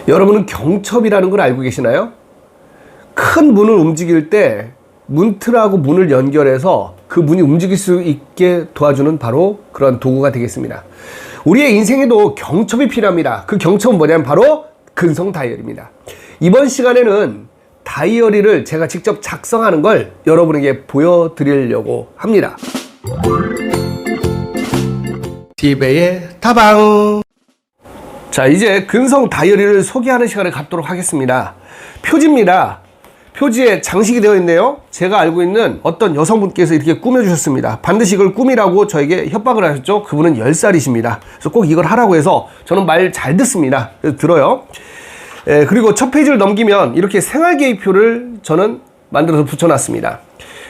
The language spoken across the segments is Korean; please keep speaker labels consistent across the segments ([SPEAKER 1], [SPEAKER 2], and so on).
[SPEAKER 1] 여러분은 경첩이라는 걸 알고 계시나요? 큰 문을 움직일 때 문틀하고 문을 연결해서 그 문이 움직일 수 있게 도와주는 바로 그런 도구가 되겠습니다. 우리의 인생에도 경첩이 필요합니다. 그 경첩은 뭐냐면 바로 근성 다이어리입니다. 이번 시간에는 다이어리를 제가 직접 작성하는 걸 여러분에게 보여드리려고 합니다. 디베의 다방. 자, 이제 근성 다이어리를 소개하는 시간을 갖도록 하겠습니다. 표지입니다. 표지에 장식이 되어 있네요. 제가 알고 있는 어떤 여성분께서 이렇게 꾸며주셨습니다. 반드시 이걸 꾸미라고 저에게 협박을 하셨죠. 그분은 10살이십니다. 그래서 꼭 이걸 하라고 해서 저는 말 잘 듣습니다. 그래서 들어요. 그리고 첫 페이지를 넘기면 이렇게 생활계획표를 저는 만들어서 붙여놨습니다.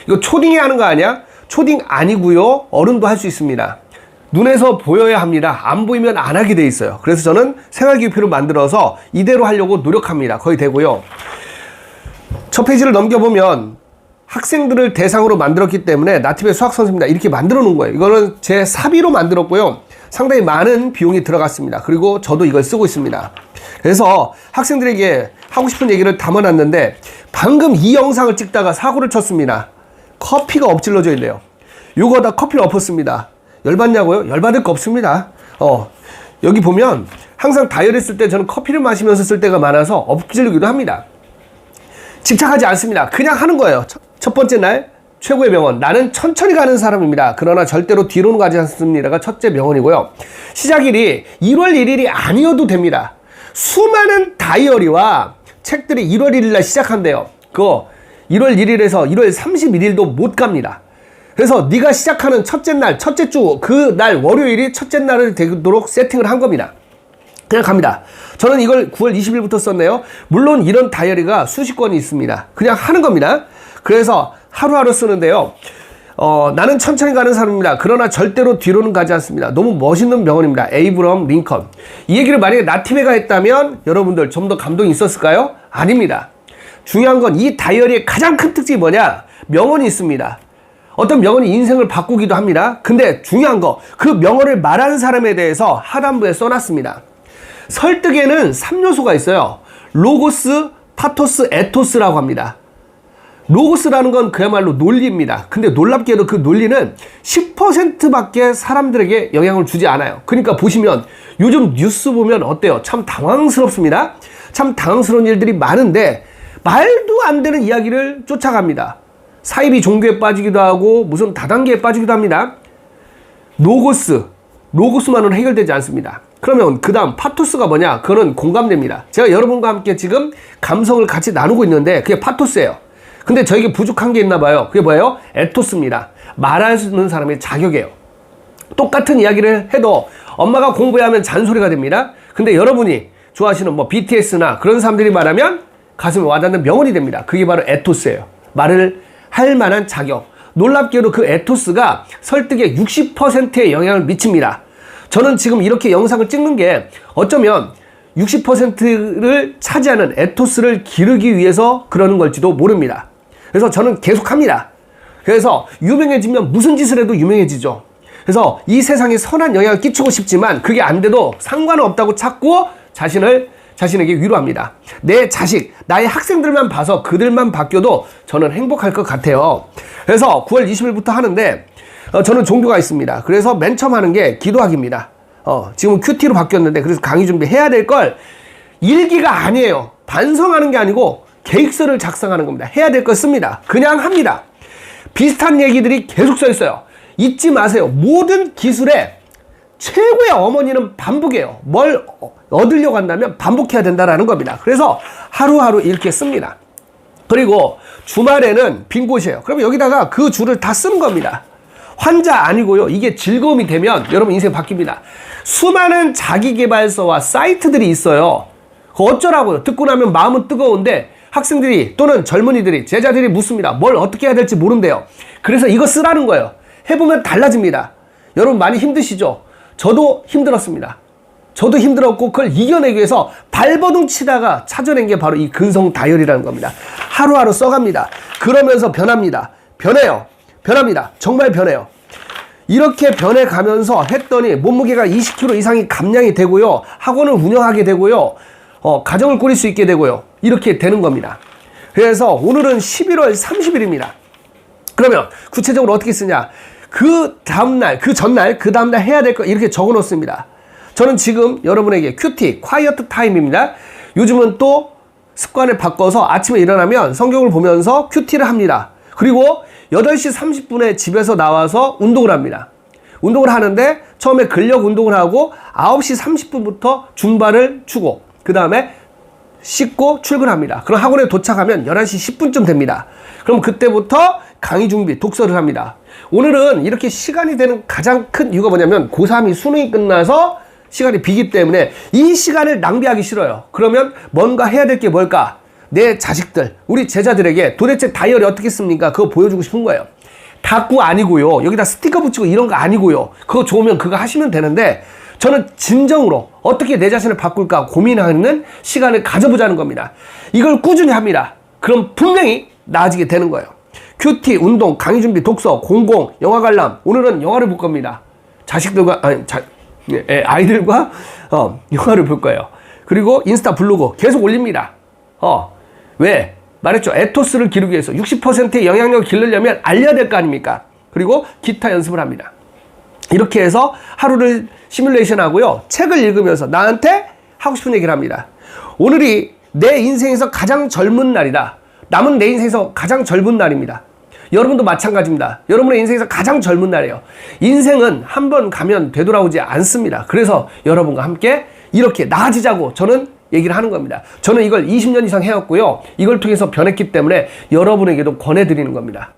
[SPEAKER 1] 이거 초딩이 하는 거 아니야? 초딩 아니고요. 어른도 할 수 있습니다. 눈에서 보여야 합니다. 안 보이면 안 하게 돼 있어요. 그래서 저는 생활계획표를 만들어서 이대로 하려고 노력합니다. 거의 되고요. 첫 페이지를 넘겨보면 학생들을 대상으로 만들었기 때문에 나티베 수학 선생님입니다. 이렇게 만들어 놓은 거예요. 이거는 제 사비로 만들었고요. 상당히 많은 비용이 들어갔습니다. 그리고 저도 이걸 쓰고 있습니다. 그래서 학생들에게 하고 싶은 얘기를 담아놨는데 방금 이 영상을 찍다가 사고를 쳤습니다. 커피가 엎질러져 있네요. 요거 다 커피를 엎었습니다. 열받냐고요? 열받을 거 없습니다. 여기 보면 항상 다이어리 쓸 때 저는 커피를 마시면서 쓸 때가 많아서 엎질르기도 합니다. 집착하지 않습니다. 그냥 하는 거예요. 첫 번째 날 최고의 명언. 나는 천천히 가는 사람입니다. 그러나 절대로 뒤로는 가지 않습니다가 첫째 명언이고요. 시작일이 1월 1일이 아니어도 됩니다. 수많은 다이어리와 책들이 1월 1일 날 시작한대요. 그거 1월 1일에서 1월 31일도 못 갑니다. 그래서 네가 시작하는 첫째 날, 첫째 주, 그 날 월요일이 첫째 날을 되도록 세팅을 한 겁니다. 그냥 갑니다. 저는 이걸 9월 20일부터 썼네요. 물론 이런 다이어리가 수십 권이 있습니다. 그냥 하는 겁니다. 그래서 하루하루 쓰는데요. 나는 천천히 가는 사람입니다. 그러나 절대로 뒤로는 가지 않습니다. 너무 멋있는 명언입니다. 에이브럼 링컨. 이 얘기를 만약에 나티베가 했다면 여러분들 좀 더 감동이 있었을까요? 아닙니다. 중요한 건 이 다이어리의 가장 큰 특징이 뭐냐? 명언이 있습니다. 어떤 명언이 인생을 바꾸기도 합니다. 근데 중요한 거, 그 명언을 말한 사람에 대해서 하단부에 써놨습니다. 설득에는 3요소가 있어요. 로고스, 파토스, 에토스라고 합니다. 로고스라는 건 그야말로 논리입니다. 근데 놀랍게도 그 논리는 10%밖에 사람들에게 영향을 주지 않아요. 그러니까 보시면 요즘 뉴스 보면 어때요? 참 당황스럽습니다. 참 당황스러운 일들이 많은데 말도 안 되는 이야기를 쫓아갑니다. 사이비 종교에 빠지기도 하고 무슨 다단계에 빠지기도 합니다. 로고스만으로 해결되지 않습니다. 그러면 그 다음 파토스가 뭐냐? 그거는 공감됩니다. 제가 여러분과 함께 지금 감성을 같이 나누고 있는데 그게 파토스예요. 근데 저에게 부족한 게 있나 봐요. 그게 뭐예요? 에토스입니다. 말하는 사람의 자격이에요. 똑같은 이야기를 해도 엄마가 공부해야 하면 잔소리가 됩니다. 근데 여러분이 좋아하시는 뭐 BTS나 그런 사람들이 말하면 가슴에 와닿는 명언이 됩니다. 그게 바로 에토스예요. 말을 할 만한 자격. 놀랍게도 그 에토스가 설득에 60%의 영향을 미칩니다. 저는 지금 이렇게 영상을 찍는 게 어쩌면 60%를 차지하는 에토스를 기르기 위해서 그러는 걸지도 모릅니다. 그래서 저는 계속합니다. 그래서 유명해지면 무슨 짓을 해도 유명해지죠. 그래서 이 세상에 선한 영향을 끼치고 싶지만 그게 안 돼도 상관은 없다고 찾고 자신에게 위로합니다. 내 자식, 나의 학생들만 봐서 그들만 바뀌어도 저는 행복할 것 같아요. 그래서 9월 20일부터 하는데 저는 종교가 있습니다. 그래서 맨 처음 하는 게 기도하기입니다. 지금은 큐티로 바뀌었는데 그래서 강의 준비해야 될 걸 일기가 아니에요. 반성하는 게 아니고 계획서를 작성하는 겁니다. 해야 될 걸 씁니다. 그냥 합니다. 비슷한 얘기들이 계속 써 있어요. 잊지 마세요. 모든 기술의 최고의 어머니는 반복이에요. 뭘 얻으려고 한다면 반복해야 된다는 겁니다. 그래서 하루하루 이렇게 씁니다. 그리고 주말에는 빈 곳이에요. 그러면 여기다가 그 줄을 다 쓰는 겁니다. 환자 아니고요. 이게 즐거움이 되면 여러분 인생 바뀝니다. 수많은 자기계발서와 사이트들이 있어요. 어쩌라고요? 듣고 나면 마음은 뜨거운데 학생들이 또는 젊은이들이 제자들이 묻습니다. 뭘 어떻게 해야 될지 모른대요. 그래서 이거 쓰라는 거예요. 해보면 달라집니다. 여러분 많이 힘드시죠? 저도 힘들었습니다. 저도 힘들었고 그걸 이겨내기 위해서 발버둥 치다가 찾아낸 게 바로 이 근성 다이어리라는 겁니다. 하루하루 써갑니다. 그러면서 변합니다. 변합니다. 정말 변해요. 이렇게 변해가면서 했더니 몸무게가 20kg 이상이 감량이 되고요. 학원을 운영하게 되고요. 가정을 꾸릴 수 있게 되고요. 이렇게 되는 겁니다. 그래서 오늘은 11월 30일입니다. 그러면 구체적으로 어떻게 쓰냐? 그 다음날, 그 전날, 그 다음날 해야 될 거 이렇게 적어 놓습니다. 저는 지금 여러분에게 큐티, 콰이어트 타임입니다. 요즘은 또 습관을 바꿔서 아침에 일어나면 성경을 보면서 큐티를 합니다. 그리고 8시 30분에 집에서 나와서 운동을 합니다. 운동을 하는데 처음에 근력 운동을 하고 9시 30분부터 줌바를 추고 그 다음에 씻고 출근합니다. 그럼 학원에 도착하면 11시 10분쯤 됩니다. 그럼 그때부터 강의 준비, 독서를 합니다. 오늘은 이렇게 시간이 되는 가장 큰 이유가 뭐냐면 고3이 수능이 끝나서 시간이 비기 때문에 이 시간을 낭비하기 싫어요. 그러면 뭔가 해야 될 게 뭘까? 내 자식들, 우리 제자들에게 도대체 다이어리 어떻게 씁니까? 그거 보여주고 싶은 거예요. 다꾸 아니고요. 여기다 스티커 붙이고 이런 거 아니고요. 그거 좋으면 그거 하시면 되는데 저는 진정으로 어떻게 내 자신을 바꿀까 고민하는 시간을 가져보자는 겁니다. 이걸 꾸준히 합니다. 그럼 분명히 나아지게 되는 거예요. 큐티, 운동, 강의 준비, 독서, 공공, 영화 관람. 오늘은 영화를 볼 겁니다. 자식들과, 아이들과 영화를 볼 거예요. 그리고 인스타 블로그 계속 올립니다. 왜? 말했죠. 에토스를 기르기 위해서 60%의 영향력을 기르려면 알려야 될 거 아닙니까? 그리고 기타 연습을 합니다. 이렇게 해서 하루를 시뮬레이션 하고요. 책을 읽으면서 나한테 하고 싶은 얘기를 합니다. 오늘이 내 인생에서 가장 젊은 날이다. 남은 내 인생에서 가장 젊은 날입니다. 여러분도 마찬가지입니다. 여러분의 인생에서 가장 젊은 날이에요. 인생은 한 번 가면 되돌아오지 않습니다. 그래서 여러분과 함께 이렇게 나아지자고 저는 얘기를 하는 겁니다. 저는 이걸 20년 이상 해왔고요. 이걸 통해서 변했기 때문에 여러분에게도 권해드리는 겁니다.